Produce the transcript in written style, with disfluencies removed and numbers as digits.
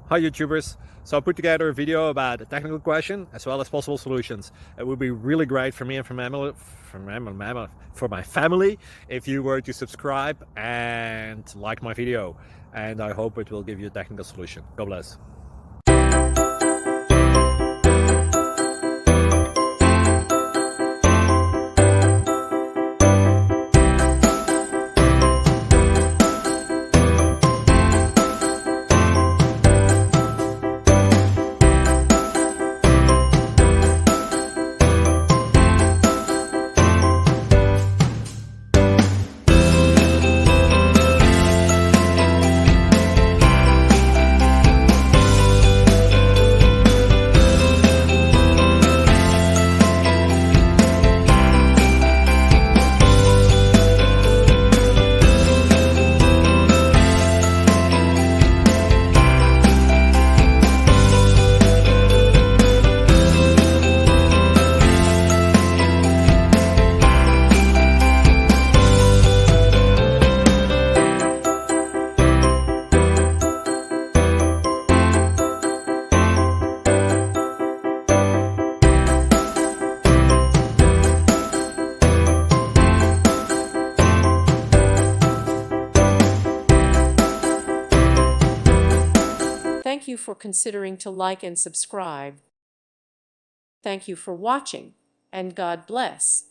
Hi YouTubers! So I put together a video about a technical question as well as possible solutions. It would be really great for me and for my family if you were to subscribe and like my video, and I hope it will give you a technical solution. God bless. Thank you for considering to like and subscribe. Thank you for watching, and God bless.